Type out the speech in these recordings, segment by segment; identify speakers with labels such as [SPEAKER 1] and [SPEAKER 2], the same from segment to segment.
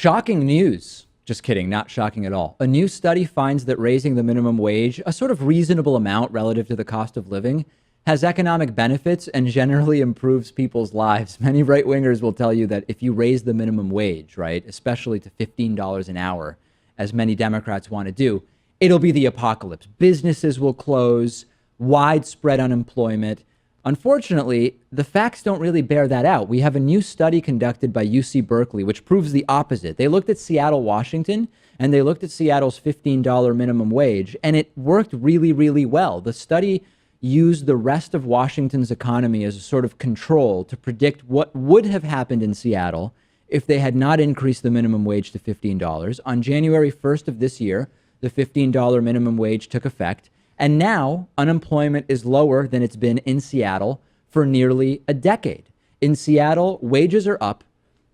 [SPEAKER 1] Shocking news. Just kidding, not shocking at all. A new study finds that raising the minimum wage, a sort of reasonable amount relative to the cost of living, has economic benefits and generally improves people's lives. Many right-wingers will tell you that if you raise the minimum wage, right, especially to $15 an hour, as many Democrats want to do, it'll be the apocalypse. Businesses will close, widespread unemployment. Unfortunately, the facts don't really bear that out. We have a new study conducted by UC Berkeley, which proves the opposite. They looked at Seattle, Washington, and they looked at Seattle's $15 minimum wage, and it worked really, really well. The study used the rest of Washington's economy as a sort of control to predict what would have happened in Seattle if they had not increased the minimum wage to $15. On January 1st of this year, the $15 minimum wage took effect. And now unemployment is lower than it's been in Seattle for nearly a decade. In Seattle, wages are up,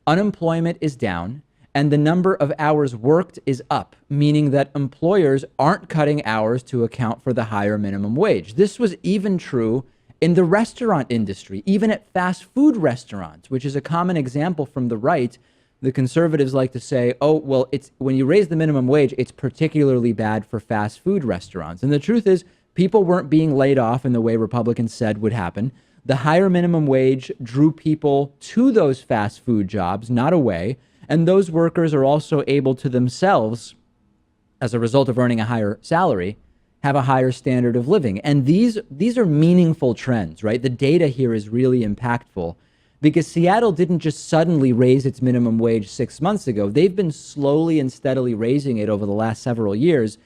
[SPEAKER 1] unemployment is down, and the number of hours worked is up, meaning that employers aren't cutting hours to account for the higher minimum wage. This was even true in the restaurant industry, even at fast food restaurants, which is a common example from the right. The conservatives like to say, oh, well, it's when you raise the minimum wage, it's particularly bad for fast food restaurants. And the truth is, people weren't being laid off in the way Republicans said would happen. The higher minimum wage drew people to those fast food jobs, not away. And those workers are also able to themselves, as a result of earning a higher salary, have a higher standard of living. And these are meaningful trends, right? The data here is really impactful. Because Seattle didn't just suddenly raise its minimum wage 6 months ago. They've been slowly and steadily raising it over the last several years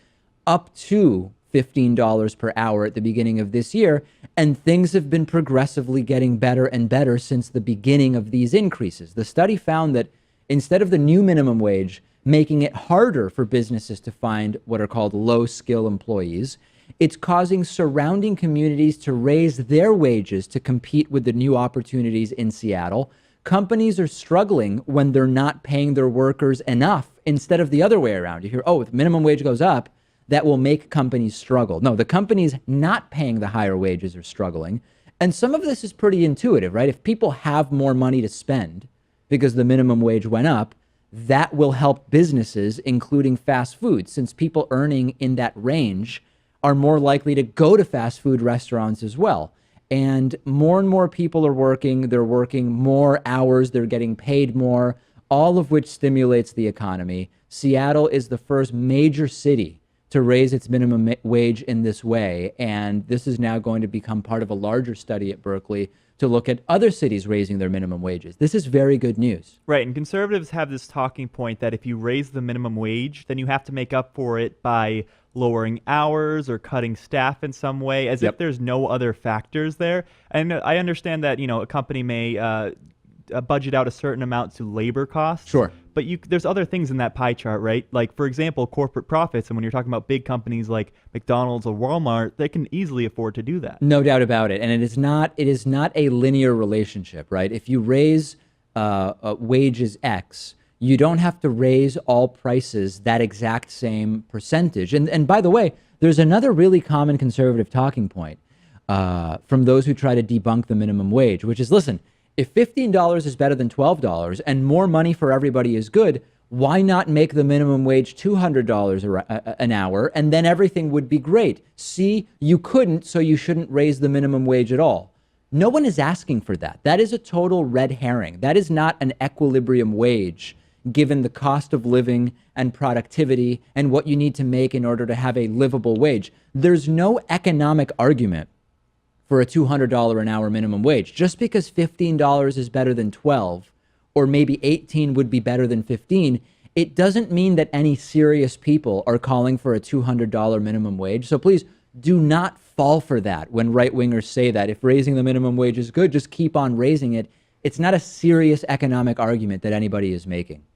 [SPEAKER 1] up to $15 per hour at the beginning of this year. And things have been progressively getting better and better since the beginning of these increases. The study found that instead of the new minimum wage making it harder for businesses to find what are called low-skill employees, it's causing surrounding communities to raise their wages to compete with the new opportunities in Seattle. Companies are struggling when they're not paying their workers enough instead of the other way around. You hear, oh, if minimum wage goes up, that will make companies struggle. No, the companies not paying the higher wages are struggling. And some of this is pretty intuitive, right? If people have more money to spend because the minimum wage went up, that will help businesses, including fast food, since people earning in that range are more likely to go to fast food restaurants as well. And more people are working. They're working more hours. They're getting paid more, all of which stimulates the economy. Seattle is the first major city to raise its minimum wage in this way. And this is now going to become part of a larger study at Berkeley to look at other cities raising their minimum wages. This is very good news.
[SPEAKER 2] Right, and conservatives have this talking point that if you raise the minimum wage, then you have to make up for it by lowering hours or cutting staff in some way, as if there's no other factors there. And I understand that, a company may budget out a certain amount to labor costs.
[SPEAKER 1] Sure.
[SPEAKER 2] But there's other things in that pie chart, right? Like, for example, corporate profits. And when you're talking about big companies like McDonald's or Walmart, they can easily afford to do that.
[SPEAKER 1] No doubt about it. And it is not a linear relationship, right? If you raise wages X, you don't have to raise all prices that exact same percentage. And by the way, there's another really common conservative talking point from those who try to debunk the minimum wage, which is, listen, if $15 is better than $12 and more money for everybody is good, why not make the minimum wage $200 an hour, and then everything would be great? See, you couldn't, so you shouldn't raise the minimum wage at all. No one is asking for that. That is a total red herring. That is not an equilibrium wage, given the cost of living and productivity and what you need to make in order to have a livable wage. There's no economic argument for a $200 an hour minimum wage. Just because $15 is better than 12, or maybe 18 would be better than 15, it doesn't mean that any serious people are calling for a $200 minimum wage. So please do not fall for that when right-wingers say that. If raising the minimum wage is good, just keep on raising it. It's not a serious economic argument that anybody is making.